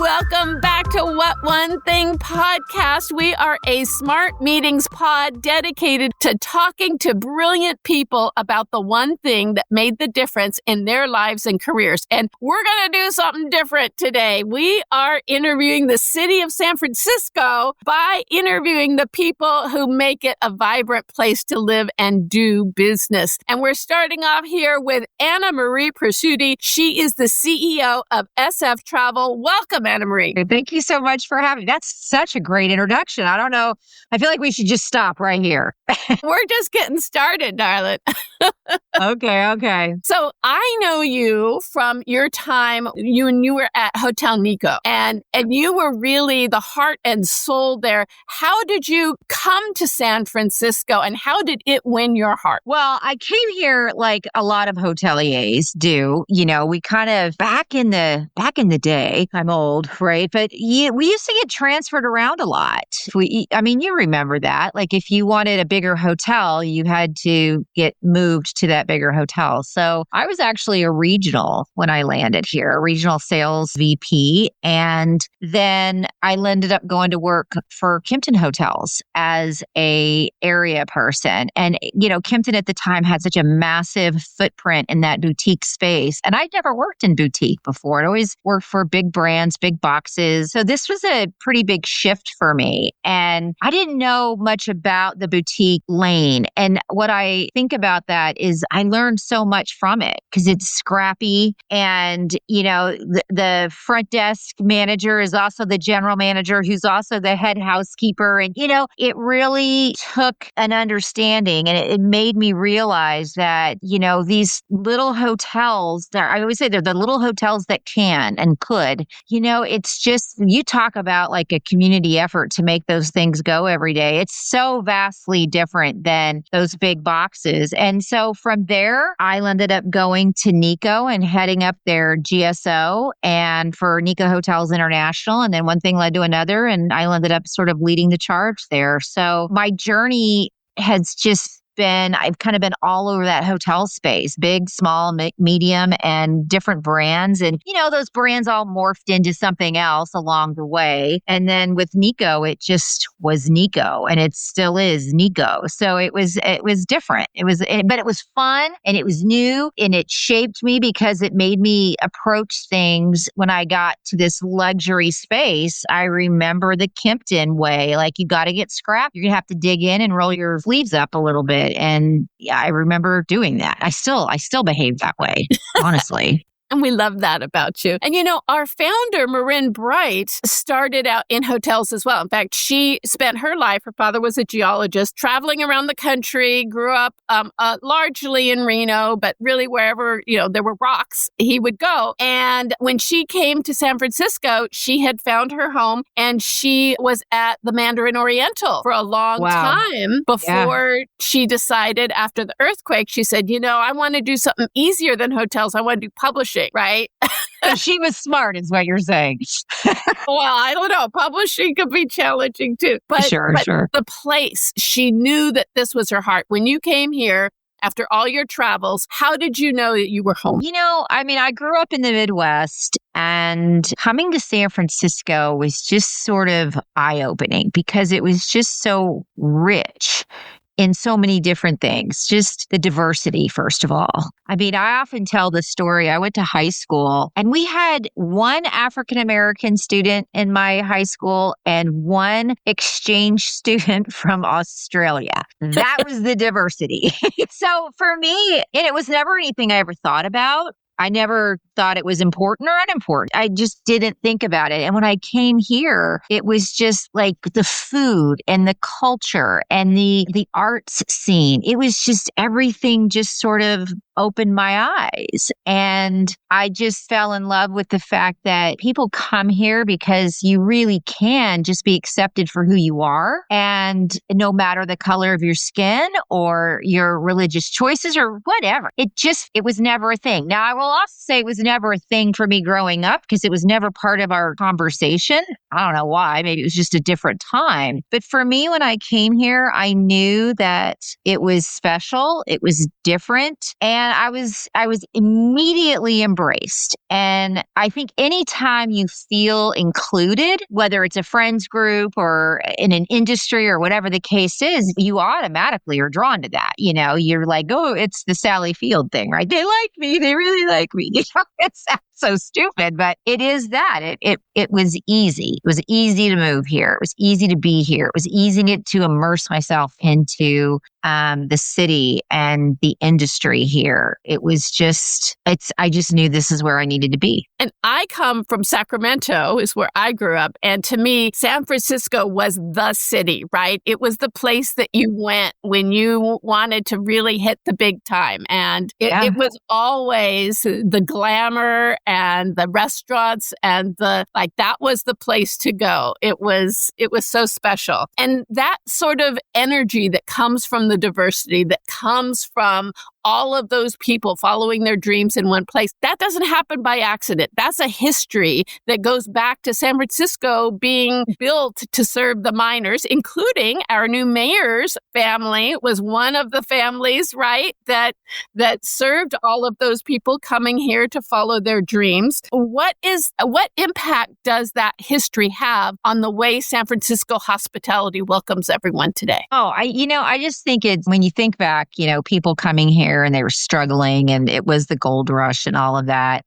Welcome back to What One Thing podcast. We are a smart meetings pod dedicated to talking to brilliant people about the one thing that made the difference in their lives and careers. And we're going to do something different today. We are interviewing the city of San Francisco by interviewing the people who make it a vibrant place to live and do business. And we're starting off here with Marie Presutti. She is the CEO of SF Travel. Welcome, Marie. Thank you so much for having me. That's such a great introduction. I don't know. I feel like we should just stop right here. We're just getting started, darling. Okay. So I know you from your time, you were at Hotel Nico, and you were really the heart and soul there. How did you come to San Francisco, and how did it win your heart? Well, I came here like a lot of hoteliers do. You know, we kind of back in the day. I'm old, right? But we used to get transferred around a lot. You remember that. Like if you wanted a bigger hotel, you had to get moved to that bigger hotel. So I was actually a regional when I landed here, a regional sales VP. And then I ended up going to work for Kimpton Hotels as a area person. And, Kimpton at the time had such a massive footprint in that boutique space. And I'd never worked in boutique before. I'd always worked for big brands, big boxes. So this was a pretty big shift for me. And I didn't know much about the boutique lane. And what I think about that is I learned so much from it because it's scrappy. And, the front desk manager is also the general manager who's also the head housekeeper. And, it really took an understanding and it made me realize that, these little hotels I always say they're the little hotels that can and could, it's just, you talk about like a community effort to make those things go every day. It's so vastly different than those big boxes. And so from there, I ended up going to Nico and heading up their GSO and for Nico Hotels International. And then one thing led to another, and I ended up sort of leading the charge there. So my journey has just I've kind of been all over that hotel space, big, small, medium, and different brands. And, those brands all morphed into something else along the way. And then with Nico, it just was Nico and it still is Nico. So it was different. But it was fun and it was new and it shaped me because it made me approach things when I got to this luxury space. I remember the Kimpton way, like you got to get scrapped. You're going to have to dig in and roll your sleeves up a little bit. And yeah, I remember doing that. I still behave that way, honestly. And we love that about you. And our founder, Marin Bright, started out in hotels as well. In fact, she spent her life, her father was a geologist, traveling around the country, grew up largely in Reno, but really wherever, there were rocks, he would go. And when she came to San Francisco, she had found her home and she was at the Mandarin Oriental for a long time before she decided after the earthquake, she said, I want to do something easier than hotels. I want to do publishing. Right? So she was smart is what you're saying. Well, I don't know. Publishing could be challenging too. But sure. The place, she knew that this was her heart. When you came here, after all your travels, how did you know that you were home? I grew up in the Midwest and coming to San Francisco was just sort of eye-opening because it was just so rich in so many different things, just the diversity, first of all. I often tell the story. I went to high school and we had one African-American student in my high school and one exchange student from Australia. That was the diversity. So for me, and it was never anything I ever thought about. I never thought it was important or unimportant. I just didn't think about it. And when I came here, it was just like the food and the culture and the arts scene. It was just everything just sort of opened my eyes. And I just fell in love with the fact that people come here because you really can just be accepted for who you are. And no matter the color of your skin or your religious choices or whatever, it was never a thing. Now, I will also say it was never a thing for me growing up because it was never part of our conversation. I don't know why. Maybe it was just a different time. But for me, when I came here, I knew that it was special. It was different. And And I was immediately embraced. And I think anytime you feel included, whether it's a friends group or in an industry or whatever the case is, you automatically are drawn to that. You're like, oh, it's the Sally Field thing, right? They like me. They really like me. It sounds so stupid, but it is that. It was easy. It was easy to move here. It was easy to be here. It was easy to immerse myself into the city and the industry here. It was I just knew this is where I needed to be. And I come from Sacramento, is where I grew up. And to me, San Francisco was the city, right? It was the place that you went when you wanted to really hit the big time. And it was always the glamour and the restaurants and that was the place to go. It was so special. And that sort of energy that comes from the diversity, that comes from all of those people following their dreams in one place, that doesn't happen by accident. That's a history that goes back to San Francisco being built to serve the miners, including our new mayor's family was one of the families, right, that served all of those people coming here to follow their dreams. What impact does that history have on the way San Francisco hospitality welcomes everyone today? Oh, I just think it's, when you think back, people coming here and they were struggling and it was the gold rush and all of that.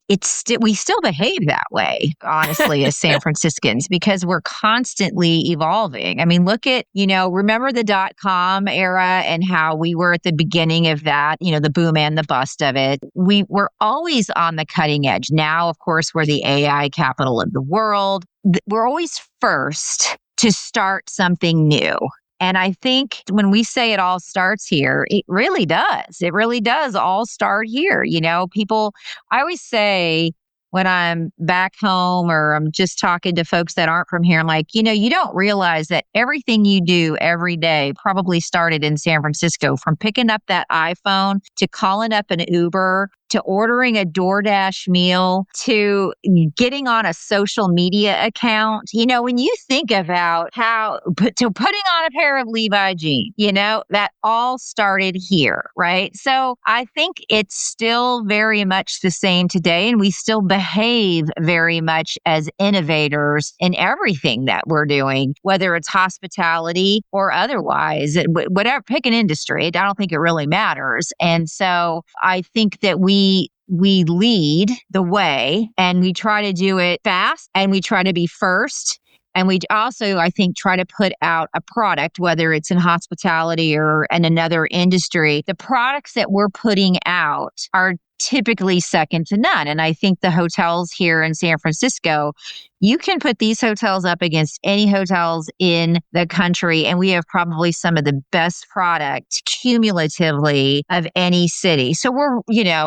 We still behave that way, honestly, as San Franciscans, because we're constantly evolving. I mean, look at, remember the .com era and how we were at the beginning of that, the boom and the bust of it. We were always on the cutting edge. Now, of course, we're the AI capital of the world. We're always first to start something new. And I think when we say it all starts here, it really does. It really does all start here. I always say when I'm back home or I'm just talking to folks that aren't from here, I'm like, you don't realize that everything you do every day probably started in San Francisco, from picking up that iPhone to calling up an Uber to ordering a DoorDash meal, to getting on a social media account. When you think about putting on a pair of Levi jeans, that all started here, right? So I think it's still very much the same today, and we still behave very much as innovators in everything that we're doing, whether it's hospitality or otherwise, whatever, pick an industry. I don't think it really matters. And so I think that we lead the way, and we try to do it fast, and we try to be first. And we also, I think, try to put out a product, whether it's in hospitality or in another industry. The products that we're putting out are typically second to none. And I think the hotels here in San Francisco, you can put these hotels up against any hotels in the country, and we have probably some of the best product cumulatively of any city. So we're,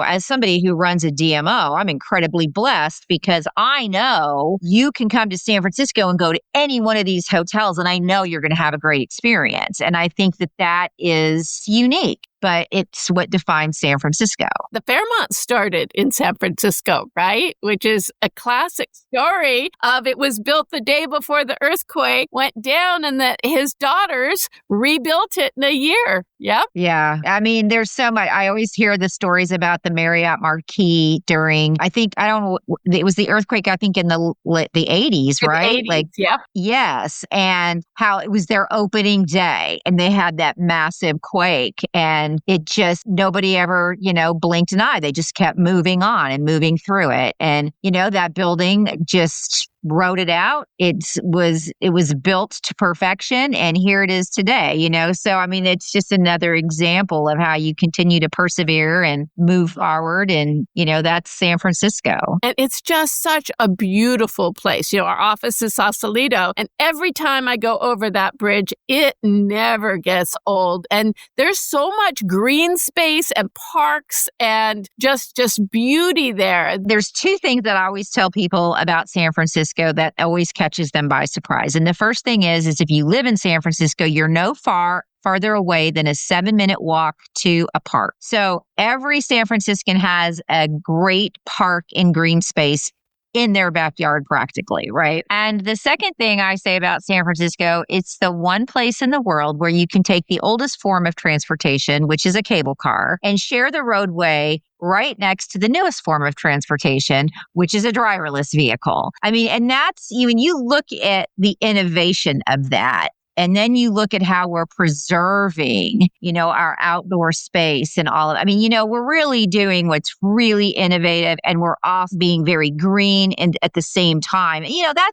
as somebody who runs a DMO, I'm incredibly blessed because I know you can come to San Francisco and go to any one of these hotels, and I know you're going to have a great experience. And I think that is unique. But it's what defines San Francisco. The Fairmont started in San Francisco, right? Which is a classic story of it was built the day before the earthquake went down, and that his daughters rebuilt it in a year. Yep. Yeah. I mean, there's so much. I always hear the stories about the Marriott Marquis during, it was the earthquake, I think in the 80s, right? The 80s, yeah. Yes. And how it was their opening day and they had that massive quake, and it just, nobody ever, blinked an eye. They just kept moving on and moving through it. And, that building just wrote it out. It was built to perfection, and here it is today, So, I mean, it's just another example of how you continue to persevere and move forward. And, that's San Francisco. And it's just such a beautiful place. Our office is Sausalito, and every time I go over that bridge, it never gets old. And there's so much green space and parks and just beauty there. There's two things that I always tell people about San Francisco that always catches them by surprise. And the first thing is if you live in San Francisco, you're farther away than a 7-minute walk to a park. So every San Franciscan has a great park and green space in their backyard practically, right? And the second thing I say about San Francisco, it's the one place in the world where you can take the oldest form of transportation, which is a cable car, and share the roadway right next to the newest form of transportation, which is a driverless vehicle. I mean, and that's, when you look at the innovation of that, and then you look at how we're preserving, our outdoor space and all of, we're really doing what's really innovative, and we're off being very green and at the same time.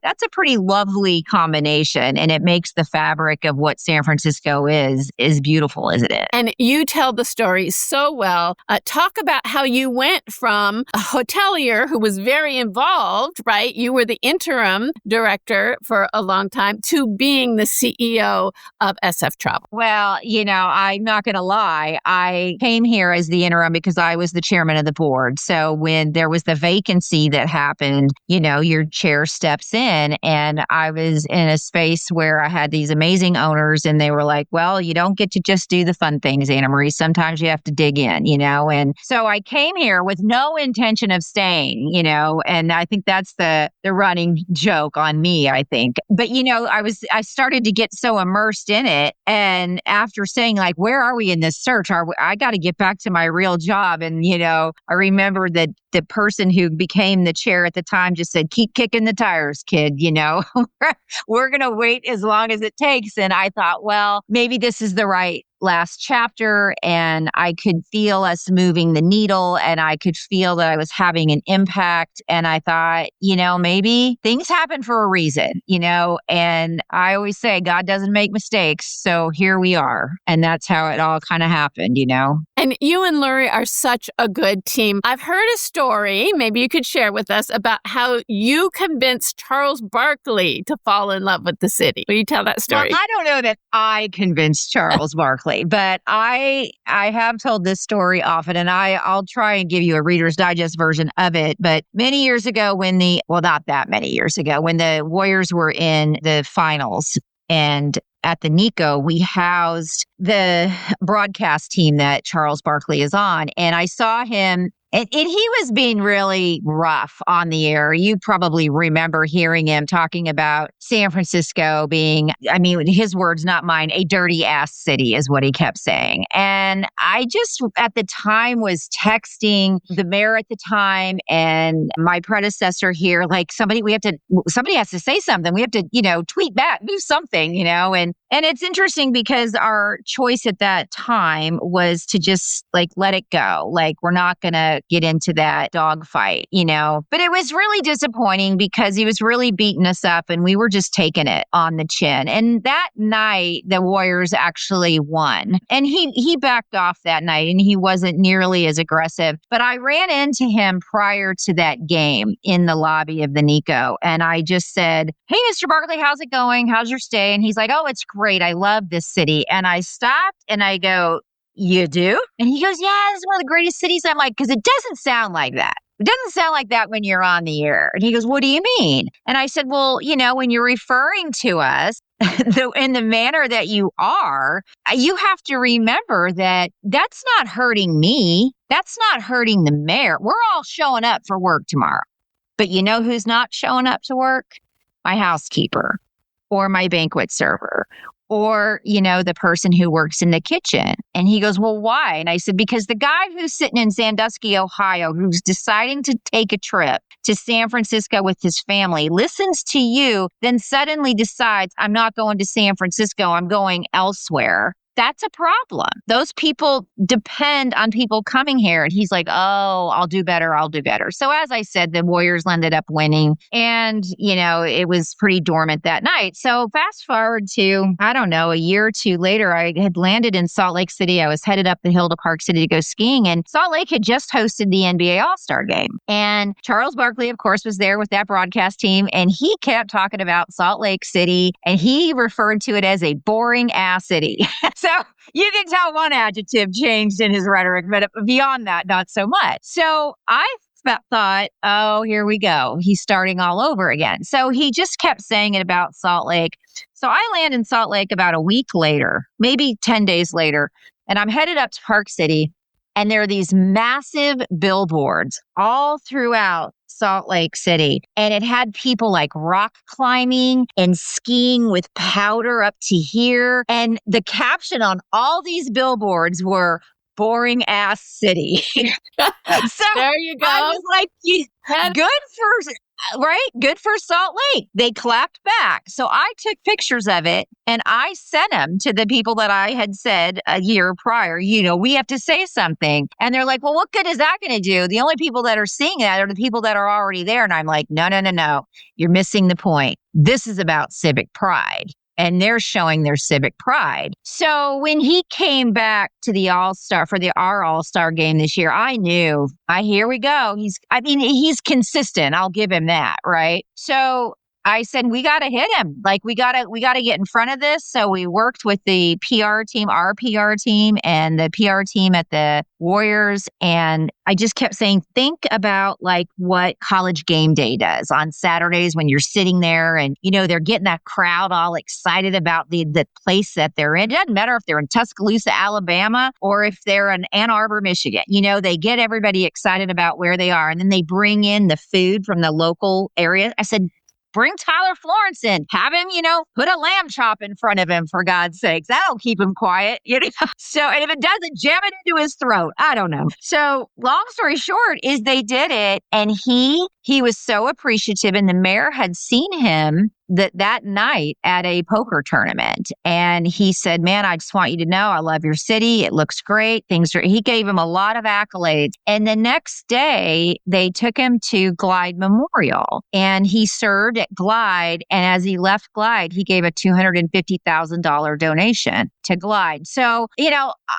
That's a pretty lovely combination, and it makes the fabric of what San Francisco is beautiful, isn't it? And you tell the story so well. Talk about how you went from a hotelier who was very involved, right? You were the interim director for a long time to being the CEO of SF Travel. Well, I'm not going to lie. I came here as the interim because I was the chairman of the board. So when there was the vacancy that happened, your chair steps in, and I was in a space where I had these amazing owners, and they were like, well, you don't get to just do the fun things, Anna Marie. Sometimes you have to dig in, and so I came here with no intention of staying, and I think that's the running joke on me, I think. But, I started to get so immersed in it. And after saying, like, where are we in this search? I got to get back to my real job. And, I remember that the person who became the chair at the time just said, keep kicking the tires, kid, we're going to wait as long as it takes. And I thought, well, maybe this is the right last chapter, and I could feel us moving the needle, and I could feel that I was having an impact. And I thought, maybe things happen for a reason, and I always say God doesn't make mistakes. So here we are. And that's how it all kind of happened, And you and Lurie are such a good team. I've heard a story, maybe you could share with us, about how you convinced Charles Barkley to fall in love with the city. Will you tell that story? Well, I don't know that I convinced Charles Barkley, but I have told this story often, and I'll try and give you a Reader's Digest version of it. But many years ago not that many years ago, when the Warriors were in the finals, and at the Nico, we housed the broadcast team that Charles Barkley is on. And I saw him, and he was being really rough on the air. You probably remember hearing him talking about San Francisco being, his words, not mine, a dirty ass city is what he kept saying. And I just, at the time, was texting the mayor at the time and my predecessor here, like, somebody has to say something. We have to, tweet back, do something, and it's interesting because our choice at that time was to just let it go. Like, we're not going to get into that dogfight, but it was really disappointing because he was really beating us up, and we were just taking it on the chin. And that night, the Warriors actually won, and he backed off that night, and he wasn't nearly as aggressive. But I ran into him prior to that game in the lobby of the Nico, and I just said, hey, Mr. Barkley, how's it going? How's your stay? And he's like, oh, it's great. I love this city. And I stopped and I go, you do? And he goes, yeah, this is one of the greatest cities. I'm like, because it doesn't sound like that. It doesn't sound like that when you're on the air. And he goes, what do you mean? And I said, well, when you're referring to us in the manner that you are, you have to remember that that's not hurting me. That's not hurting the mayor. We're all showing up for work tomorrow. But you know who's not showing up to work? My housekeeper or my banquet server or, the person who works in the kitchen. And he goes, well, why? And I said, because the guy who's sitting in Sandusky, Ohio, who's deciding to take a trip to San Francisco with his family, listens to you, then suddenly decides, I'm not going to San Francisco, I'm going elsewhere. That's a problem. Those people depend on people coming here. And he's like, oh, I'll do better. So as I said, the Warriors ended up winning. And, it was pretty dormant that night. So fast forward to, a year or two later, I had landed in Salt Lake City. I was headed up the hill to Park City to go skiing. And Salt Lake had just hosted the NBA All-Star Game. And Charles Barkley, of course, was there with that broadcast team. And he kept talking about Salt Lake City. And he referred to it as a boring ass city. So you can tell one adjective changed in his rhetoric, but beyond that, not so much. So I thought, oh, here we go. He's starting all over again. So he just kept saying it about Salt Lake. So I land in Salt Lake about a week later, maybe 10 days later, and I'm headed up to Park City. And there are these massive billboards all throughout Salt Lake City. And it had people like rock climbing and skiing with powder up to here. And the caption on all these billboards were boring ass city. So there you go. I was like, good for Salt Lake. They clapped back. So I took pictures of it and I sent them to the people that I had said a year prior, we have to say something. And they're like, well, what good is that going to do? The only people that are seeing that are the people that are already there. And I'm like, no. You're missing the point. This is about civic pride. And they're showing their civic pride. So when he came back to the All-Star for our All-Star game this year, I knew, here we go. He's consistent. I'll give him that, right? So I said, we got to hit him. Like, we got to get in front of this. So we worked with the PR team, our PR team, and the PR team at the Warriors. And I just kept saying, think about like what College Game Day does on Saturdays when you're sitting there and, they're getting that crowd all excited about the place that they're in. It doesn't matter if they're in Tuscaloosa, Alabama, or if they're in Ann Arbor, Michigan. They get everybody excited about where they are. And then they bring in the food from the local area. I said, bring Tyler Florence in. Have him, put a lamb chop in front of him, for God's sakes. That'll keep him quiet. So, and if it doesn't, jam it into his throat. I don't know. So long story short is they did it. And he was so appreciative. And the mayor had seen him that night at a poker tournament. And he said, man, I just want you to know, I love your city. It looks great. He gave him a lot of accolades. And the next day they took him to Glide Memorial and he served at Glide. And as he left Glide, he gave a $250,000 donation to Glide. So,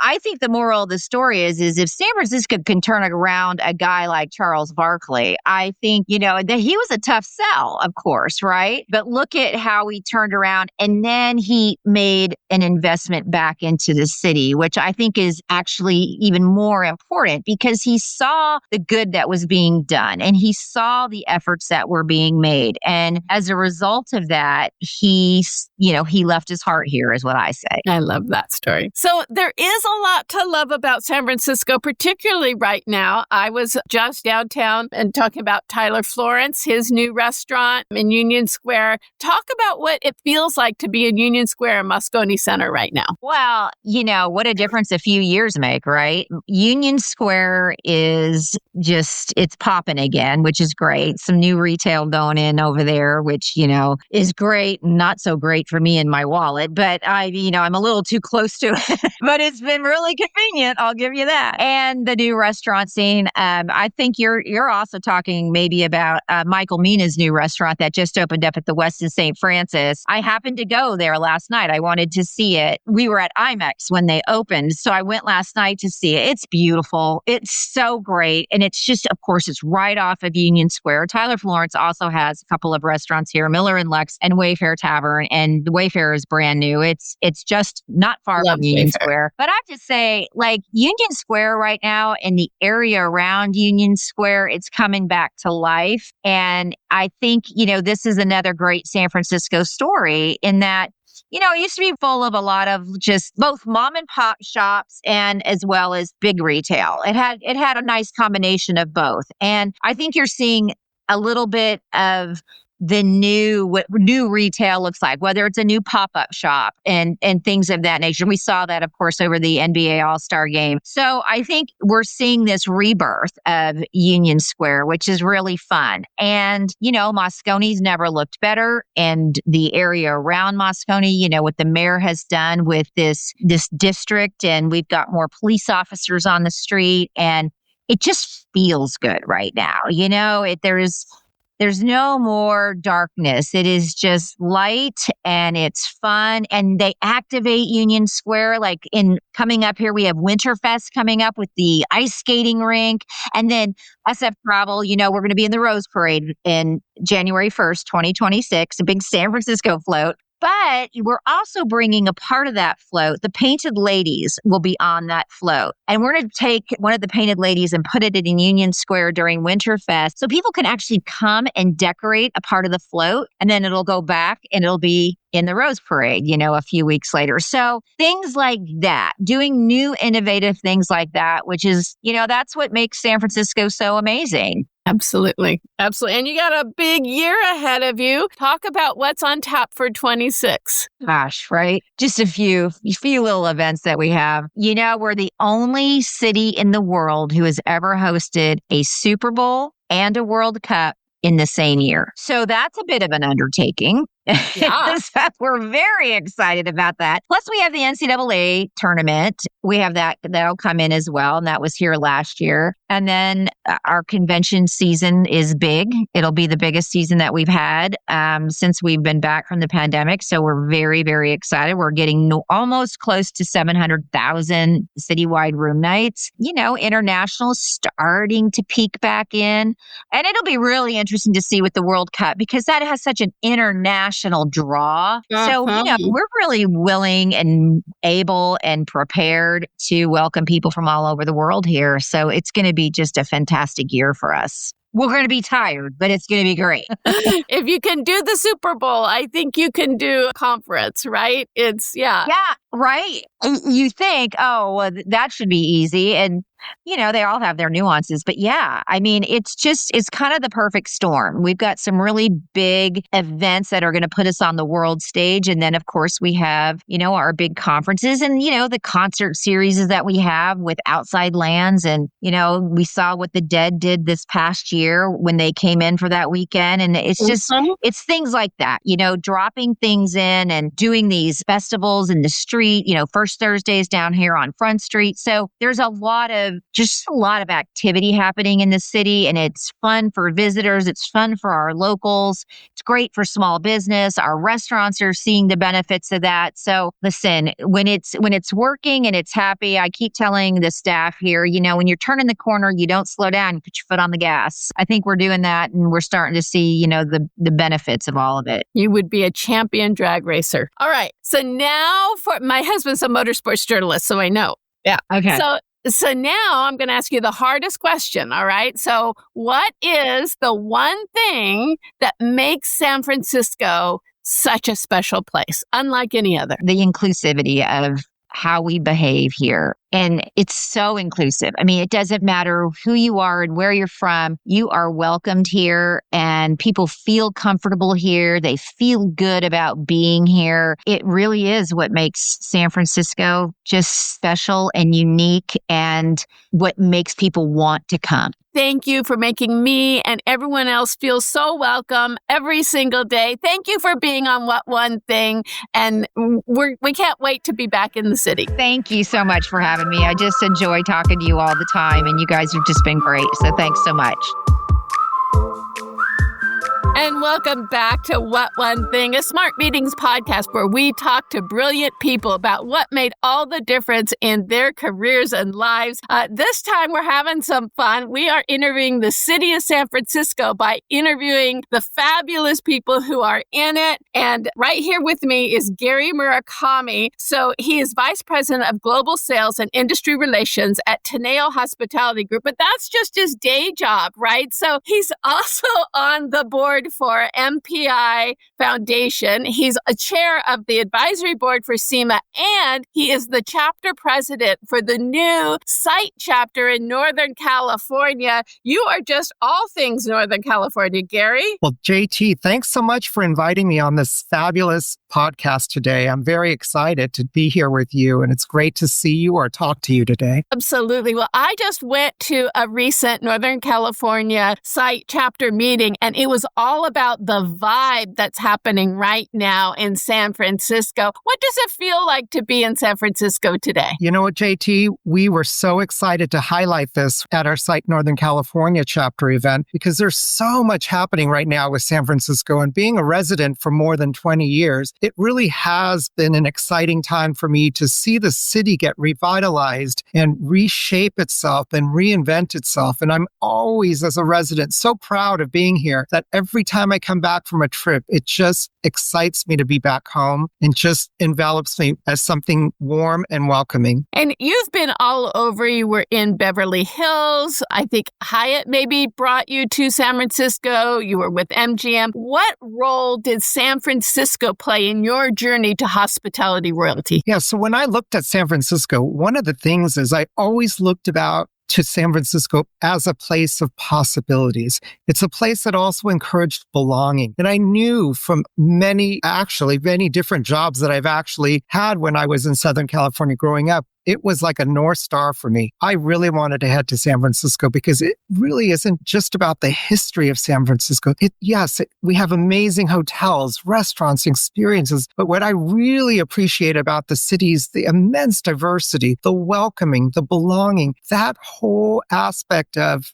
I think the moral of the story is if San Francisco can turn around a guy like Charles Barkley, I think, that he was a tough sell, of course, right? But look at how he turned around and then he made an investment back into the city, which I think is actually even more important because he saw the good that was being done and he saw the efforts that were being made. And as a result of that, he left his heart here is what I say. I love that story. So there is a lot to love about San Francisco, particularly right now. I was just downtown and talking about Tyler Florence, his new restaurant in Union Square. Talk about what it feels like to be in Union Square and Moscone Center right now. Well, what a difference a few years make, right? Union Square is it's popping again, which is great. Some new retail going in over there, which, is great. Not so great for me and my wallet, but I'm a little too close to it, but it's been really convenient. I'll give you that. And the new restaurant scene. I think you're also talking maybe about Michael Mina's new restaurant that just opened up at the West in St. Francis. I happened to go there last night. I wanted to see it. We were at IMAX when they opened, so I went last night to see it. It's beautiful. It's so great. And it's just, of course, it's right off of Union Square. Tyler Florence also has a couple of restaurants here, Miller and Lex and Wayfair Tavern. And the Wayfair is brand new. It's just not far from Union Square. But I have to say, like Union Square right now and the area around Union Square, it's coming back to life. And I think, this is another great San Francisco story in that, it used to be full of a lot of just both mom and pop shops and as well as big retail. It had a nice combination of both. And I think you're seeing a little bit of what new retail looks like, whether it's a new pop-up shop and things of that nature. We saw that, of course, over the NBA All-Star game. So I think we're seeing this rebirth of Union Square, which is really fun. And, Moscone's never looked better. And the area around Moscone, what the mayor has done with this district, and we've got more police officers on the street, and it just feels good right now. There's no more darkness. It is just light and it's fun. And they activate Union Square. Like coming up here, we have Winterfest coming up with the ice skating rink. And then SF Travel, we're going to be in the Rose Parade in January 1st, 2026, a big San Francisco float. But we're also bringing a part of that float. The painted ladies will be on that float. And we're going to take one of the painted ladies and put it in Union Square during Winterfest. So people can actually come and decorate a part of the float. And then it'll go back and it'll be in the Rose Parade, a few weeks later. So things like that, doing new innovative things like that, which is, that's what makes San Francisco so amazing. Absolutely. Absolutely. And you got a big year ahead of you. Talk about what's on tap for 26. Gosh, right? Just a few little events that we have. We're the only city in the world who has ever hosted a Super Bowl and a World Cup in the same year. So that's a bit of an undertaking. Yeah. So we're very excited about that. Plus, we have the NCAA tournament. We have that'll come in as well. And that was here last year. And then our convention season is big. It'll be the biggest season that we've had since we've been back from the pandemic. So we're very, very excited. We're getting almost close to 700,000 citywide room nights. International starting to peak back in. And it'll be really interesting to see with the World Cup because that has such an international draw. So, we're really willing and able and prepared to welcome people from all over the world here. So it's going to be just a fantastic year for us. We're going to be tired, but it's going to be great. If you can do the Super Bowl, I think you can do a conference, right? Yeah, right. You think, that should be easy. And, they all have their nuances. But it's kind of the perfect storm. We've got some really big events that are going to put us on the world stage. And then, of course, we have, our big conferences and, the concert series that we have with Outside Lands. And, we saw what the Dead did this past year when they came in for that weekend. And it's just, it's things like that, dropping things in and doing these festivals in the street, First Thursdays down here on Front Street. So there's a lot of activity happening in the city, and it's fun for visitors. It's fun for our locals. It's great for small business. Our restaurants are seeing the benefits of that. So listen, when it's working and it's happy, I keep telling the staff here, when you're turning the corner, you don't slow down, you put your foot on the gas. I think we're doing that, and we're starting to see, the benefits of all of it. You would be a champion drag racer. All right. So now my husband's a motorsports journalist, so I know. Yeah. Okay. So now I'm going to ask you the hardest question, all right? So what is the one thing that makes San Francisco such a special place, unlike any other? The inclusivity of how we behave here. And it's so inclusive. It doesn't matter who you are and where you're from. You are welcomed here and people feel comfortable here. They feel good about being here. It really is what makes San Francisco just special and unique and what makes people want to come. Thank you for making me and everyone else feel so welcome every single day. Thank you for being on What One Thing. And we can't wait to be back in the city. Thank you so much for having me. I just enjoy talking to you all the time, and you guys have just been great. So thanks so much. And welcome back to What One Thing, a Smart Meetings podcast where we talk to brilliant people about what made all the difference in their careers and lives. This time we're having some fun. We are interviewing the city of San Francisco by interviewing the fabulous people who are in it. And right here with me is Gary Murakami. So he is Vice President of Global Sales and Industry Relations at Teneo Hospitality Group. But that's just his day job, right? So he's also on the board for MPI Foundation. He's a chair of the advisory board for SEMA, and he is the chapter president for the new site chapter in Northern California. You are just all things Northern California, Gary. Well, JT, thanks so much for inviting me on this fabulous podcast today. I'm very excited to be here with you, and it's great to see you or talk to you today. Absolutely. Well, I just went to a recent Northern California site chapter meeting, and it was all about the vibe that's happening right now in San Francisco. What does it feel like to be in San Francisco today? You know what, JT? We were so excited to highlight this at our Site Northern California chapter event because there's so much happening right now with San Francisco. And being a resident for more than 20 years, it really has been an exciting time for me to see the city get revitalized and reshape itself and reinvent itself. And I'm always, as a resident, so proud of being here that every time I come back from a trip, it excites me to be back home and just envelops me as something warm and welcoming. And you've been all over. You were in Beverly Hills. I think Hyatt maybe brought you to San Francisco. You were with MGM. What role did San Francisco play in your journey to hospitality royalty? Yeah, so when I looked at San Francisco, one of the things is I always looked about to San Francisco as a place of possibilities. It's a place that also encouraged belonging. And I knew from many different jobs that I've actually had when I was in Southern California growing up, it was like a North Star for me. I really wanted to head to San Francisco because it really isn't just about the history of San Francisco. We have amazing hotels, restaurants, experiences. But what I really appreciate about the city is the immense diversity, the welcoming, the belonging, that whole aspect of,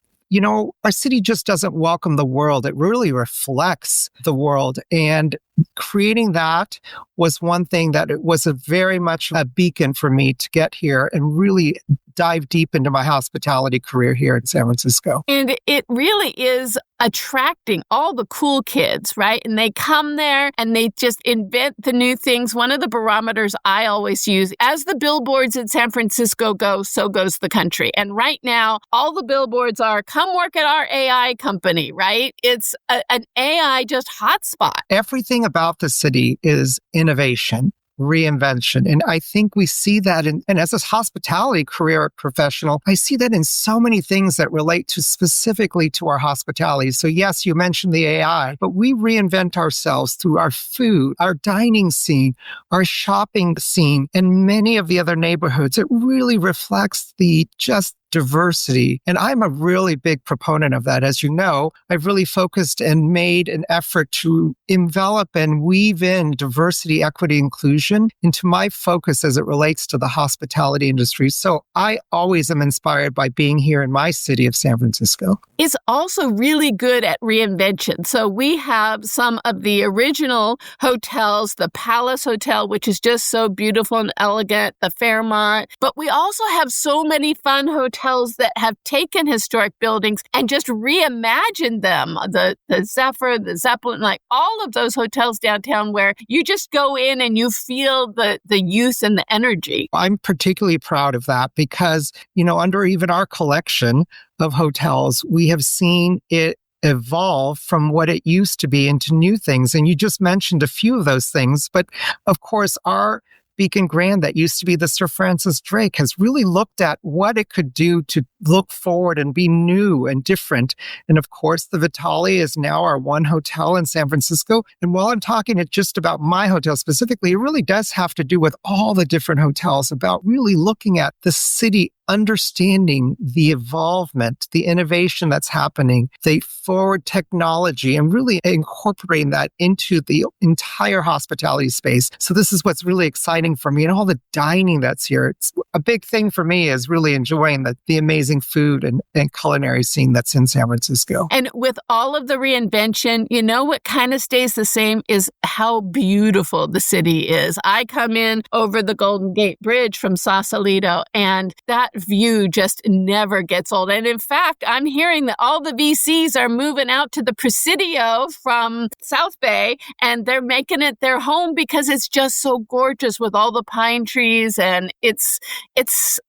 our city just doesn't welcome the world. It really reflects the world. And creating that was one thing that it was very much a beacon for me to get here and really dive deep into my hospitality career here in San Francisco. And it really is attracting all the cool kids, right? And they come there and they just invent the new things. One of the barometers I always use, as the billboards in San Francisco go, so goes the country. And right now, all the billboards are, come work at our AI company, right? It's an AI just hotspot. Everything about the city is innovation, reinvention. And I think we see that and as a hospitality career professional, I see that in so many things that relate to specifically to our hospitality. So yes, you mentioned the AI, but we reinvent ourselves through our food, our dining scene, our shopping scene, and many of the other neighborhoods. It really reflects the just diversity. And I'm a really big proponent of that. As you know, I've really focused and made an effort to envelop and weave in diversity, equity, inclusion into my focus as it relates to the hospitality industry. So I always am inspired by being here in my city of San Francisco. It's also really good at reinvention. So we have some of the original hotels, the Palace Hotel, which is just so beautiful and elegant, the Fairmont, but we also have so many fun hotels that have taken historic buildings and just reimagined them. The Zephyr, the Zeppelin, like all of those hotels downtown where you just go in and you feel the youth and the energy. I'm particularly proud of that because, under even our collection of hotels, we have seen it evolve from what it used to be into new things. And you just mentioned a few of those things. But of course, our Beacon Grand that used to be the Sir Francis Drake has really looked at what it could do to look forward and be new and different. And of course, the Vitale is now our one hotel in San Francisco. And while I'm talking just about my hotel specifically, it really does have to do with all the different hotels, about really looking at the city, understanding the evolvement, the innovation that's happening, the forward technology, and really incorporating that into the entire hospitality space. So this is what's really exciting for me, and all the dining that's here. It's a big thing for me is really enjoying the amazing food and culinary scene that's in San Francisco. And with all of the reinvention, what kind of stays the same is how beautiful the city is. I come in over the Golden Gate Bridge from Sausalito, and that view just never gets old. And in fact, I'm hearing that all the VCs are moving out to the Presidio from South Bay, and they're making it their home because it's just so gorgeous with all the pine trees, and it's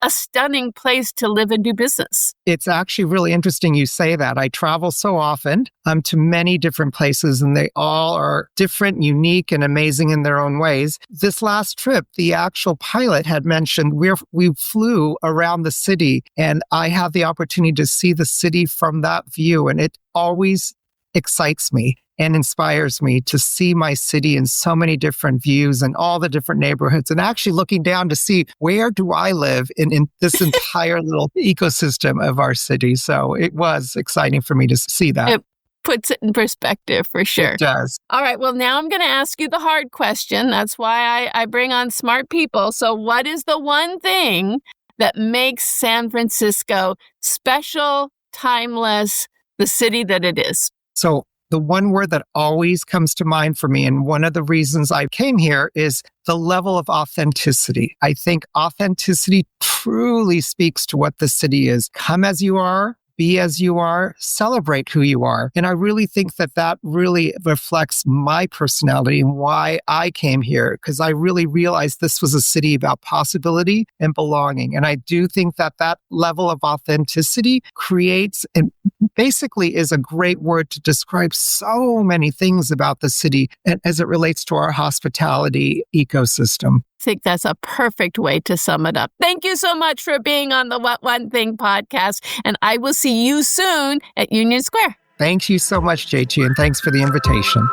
a stunning place to live and do business. It's actually really interesting you say that. I travel so often to many different places, and they all are different, unique, and amazing in their own ways. This last trip, the actual pilot had mentioned we flew around the city, and I have the opportunity to see the city from that view, and it always excites me and inspires me to see my city in so many different views and all the different neighborhoods, and actually looking down to see where do I live in this entire little ecosystem of our city. So it was exciting for me to see that. It puts it in perspective for sure. It does. All right. Well, now I'm going to ask you the hard question. That's why I bring on smart people. So what is the one thing that makes San Francisco special, timeless, the city that it is? So the one word that always comes to mind for me, and one of the reasons I came here, is the level of authenticity. I think authenticity truly speaks to what the city is. Come as you are, be as you are, celebrate who you are. And I really think that that really reflects my personality and why I came here, because I really realized this was a city about possibility and belonging. And I do think that that level of authenticity creates and basically is a great word to describe so many things about the city and as it relates to our hospitality ecosystem. I think that's a perfect way to sum it up. Thank you so much for being on the What One Thing podcast, and I will see you soon at Union Square. Thank you so much, JT, and thanks for the invitation.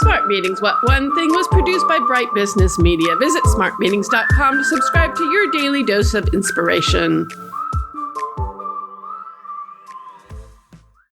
Smart Meetings What One Thing was produced by Bright Business Media. Visit smartmeetings.com to subscribe to your daily dose of inspiration.